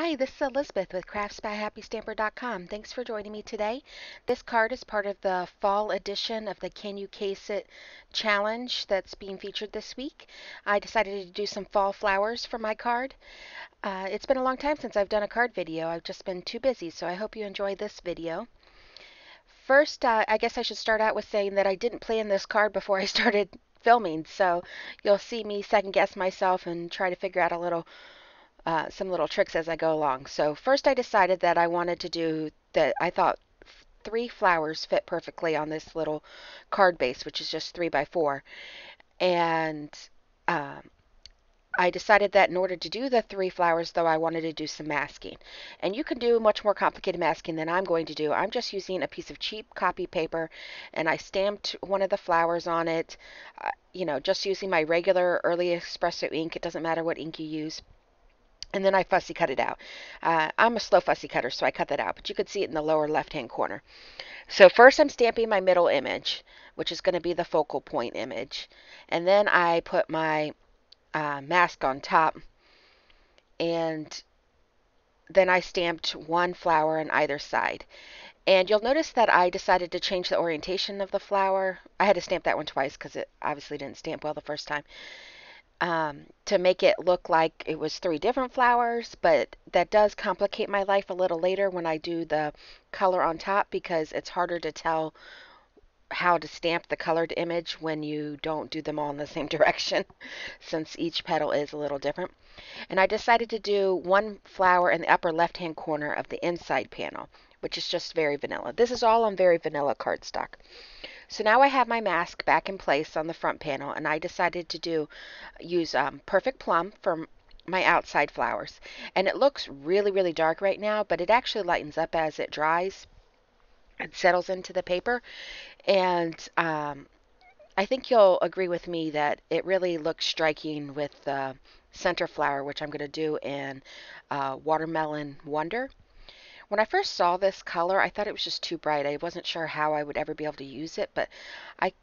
Hi, this is Elizabeth with craftsbyhappystamper.com. Thanks for joining me today. This card is part of the fall edition of the Can You Case It challenge that's being featured this week. I decided to do some fall flowers for my card. It's been a long time since I've done a card video. I've just been too busy, so I hope you enjoy this video. First, I guess I should start out with saying that I didn't plan this card before I started filming, so you'll see me second guess myself and try to figure out some little tricks as I go along. So first I decided that I wanted to do that. I thought three flowers fit perfectly on this little card base, which is just 3 by 4. And um, I decided that in order to do the three flowers, though, I wanted to do some masking. And you can do much more complicated masking than I'm going to do. I'm just using a piece of cheap copy paper, and I stamped one of the flowers on it, just using my regular Early Espresso ink. It doesn't matter what ink you use. And then I fussy cut it out. I'm a slow fussy cutter, so I cut that out, but you could see it in the lower left-hand corner. So first I'm stamping my middle image, which is going to be the focal point image. And then I put my mask on top, and then I stamped one flower on either side. And you'll notice that I decided to change the orientation of the flower. I had to stamp that one twice because it obviously didn't stamp well the first time. To make it look like it was three different flowers, but that does complicate my life a little later when I do the color on top because it's harder to tell how to stamp the colored image when you don't do them all in the same direction since each petal is a little different. And I decided to do one flower in the upper left hand corner of the inside panel, which is just very vanilla. This is all on very vanilla cardstock. So now I have my mask back in place on the front panel, and I decided to use Perfect Plum for my outside flowers. And it looks really, really dark right now, but it actually lightens up as it dries and settles into the paper. And I think you'll agree with me that it really looks striking with the center flower, which I'm going to do in Watermelon Wonder. When I first saw this color, I thought it was just too bright. I wasn't sure how I would ever be able to use it, but I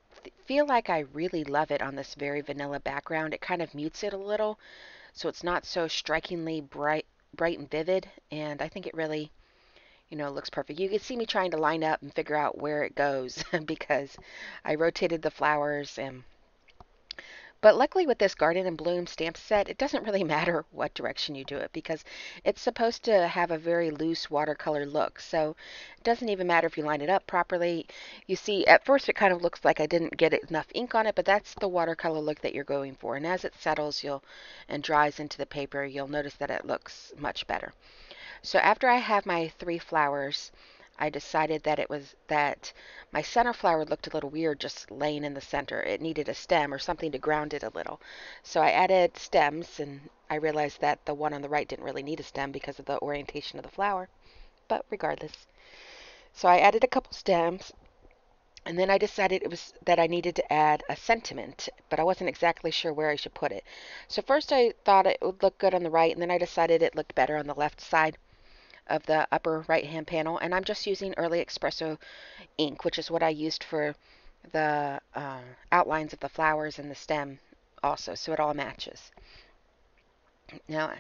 feel like I really love it on this very vanilla background. It kind of mutes it a little, so it's not so strikingly bright and vivid, and I think it really, looks perfect. You can see me trying to line up and figure out where it goes because I rotated the flowers and but luckily with this Garden and Bloom stamp set, it doesn't really matter what direction you do it because it's supposed to have a very loose watercolor look. So it doesn't even matter if you line it up properly. You see, at first it kind of looks like I didn't get enough ink on it, but that's the watercolor look that you're going for. And as it settles and dries into the paper, you'll notice that it looks much better. So after I have my three flowers, I decided that my center flower looked a little weird just laying in the center. It needed a stem or something to ground it a little. So I added stems, and I realized that the one on the right didn't really need a stem because of the orientation of the flower. But regardless. So I added a couple stems, and then I decided it was that I needed to add a sentiment, but I wasn't exactly sure where I should put it. So first I thought it would look good on the right, and then I decided it looked better on the left side of the upper right hand panel, and I'm just using Early Espresso ink, which is what I used for the outlines of the flowers and the stem also, so it all matches. Now,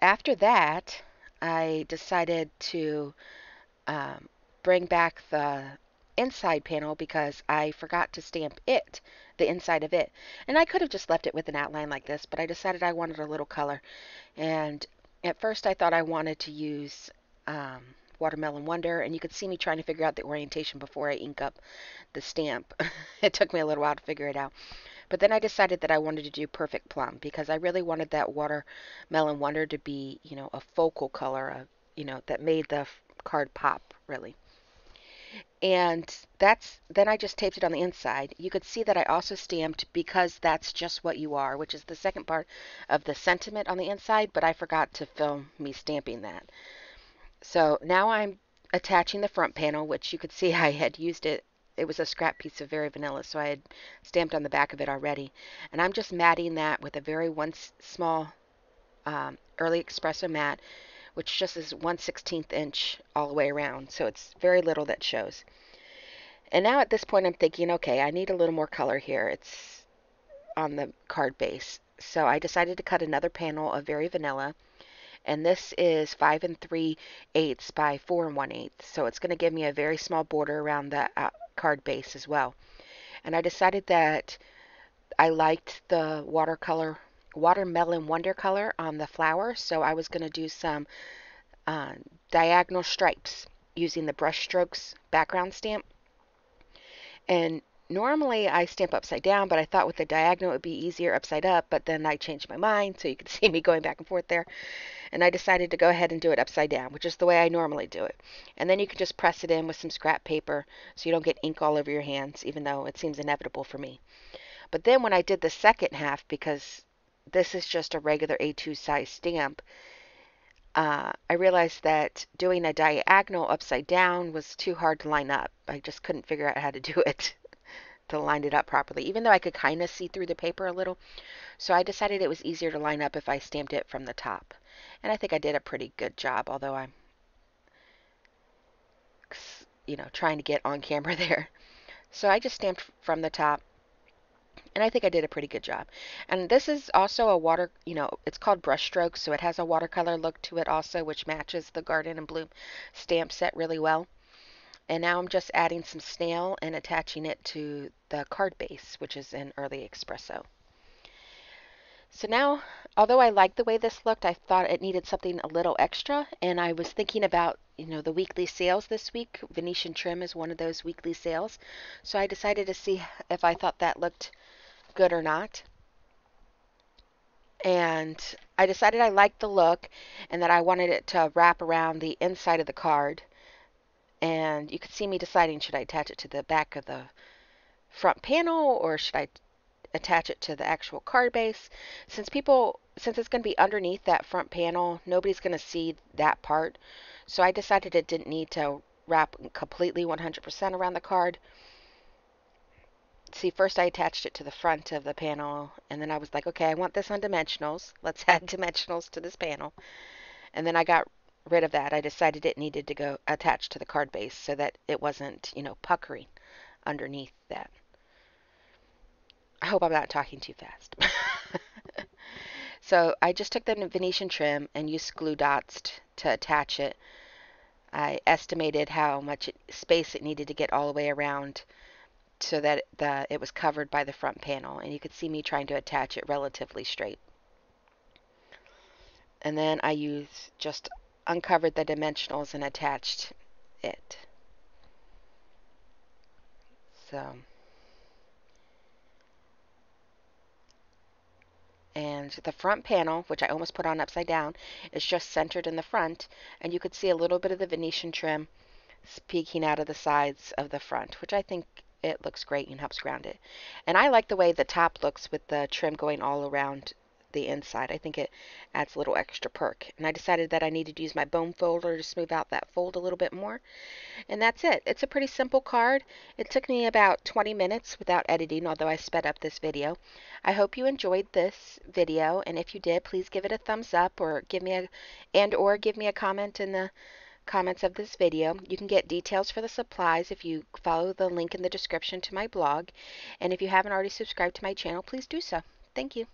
after that, I decided to um, bring back the inside panel because I forgot to stamp the inside of it. And I could have just left it with an outline like this, but I decided I wanted a little color. And at first I thought I wanted to use um, Watermelon Wonder, and you could see me trying to figure out the orientation before I ink up the stamp. It took me a little while to figure it out. But then I decided that I wanted to do Perfect Plum because I really wanted that Watermelon Wonder to be, a focal color, that made the card pop, really. And then I just taped it on the inside. You could see that I also stamped because that's just what you are, which is the second part of the sentiment on the inside, but I forgot to film me stamping that. So now I'm attaching the front panel, which you could see I had used it. It was a scrap piece of Very Vanilla, so I had stamped on the back of it already. And I'm just matting that with a very small Early Espresso mat, which just is 1/16 inch all the way around. So it's very little that shows. And now at this point I'm thinking, okay, I need a little more color here. It's on the card base. So I decided to cut another panel of Very Vanilla, and this is 5 3/8 by 4 1/8. So it's going to give me a very small border around the card base as well. And I decided that I liked the watermelon wonder color on the flower, so I was going to do some uh, diagonal stripes using the brush strokes background stamp. And normally I stamp upside down, but I thought with the diagonal it would be easier upside up, but then I changed my mind, so you can see me going back and forth there. And I decided to go ahead and do it upside down, which is the way I normally do it. And then you can just press it in with some scrap paper so you don't get ink all over your hands, even though it seems inevitable for me. But then when I did the second half, because this is just a regular A2 size stamp, I realized that doing a diagonal upside down was too hard to line up. I just couldn't figure out how to do it to line it up properly, even though I could kind of see through the paper a little. So I decided it was easier to line up if I stamped it from the top. And I think I did a pretty good job, although I'm, trying to get on camera there. So I just stamped from the top, and I think I did a pretty good job. And this is also a it's called brush strokes, so it has a watercolor look to it also, which matches the Garden and Bloom stamp set really well. And now I'm just adding some snail and attaching it to the card base, which is in Early Espresso. So now, although I liked the way this looked, I thought it needed something a little extra, and I was thinking about, the weekly sales this week. Venetian trim is one of those weekly sales. So I decided to see if I thought that looked good or not. And I decided I liked the look and that I wanted it to wrap around the inside of the card. And you could see me deciding, should I attach it to the back of the front panel or should I attach it to the actual card base? Since it's going to be underneath that front panel, nobody's going to see that part. So I decided it didn't need to wrap completely 100% around the card. See, first I attached it to the front of the panel, and then I was like, okay, I want this on dimensionals. Let's add dimensionals to this panel. And then I got rid of that. I decided it needed to go attached to the card base so that it wasn't, puckering underneath that. I hope I'm not talking too fast. So I just took the Venetian trim and used glue dots to attach it. I estimated how much space it needed to get all the way around so that it was covered by the front panel, and you could see me trying to attach it relatively straight. And then I just uncovered the dimensionals and attached it. So, and the front panel, which I almost put on upside down, is just centered in the front, and you could see a little bit of the Venetian trim peeking out of the sides of the front, which I think it looks great and helps ground it. And I like the way the top looks with the trim going all around the inside. I think it adds a little extra perk. And I decided that I needed to use my bone folder to smooth out that fold a little bit more. And that's it. It's a pretty simple card. It took me about 20 minutes without editing, although I sped up this video. I hope you enjoyed this video, and if you did, please give it a thumbs up or give me a comment in the comments of this video. You can get details for the supplies if you follow the link in the description to my blog. And if you haven't already subscribed to my channel, please do so. Thank you.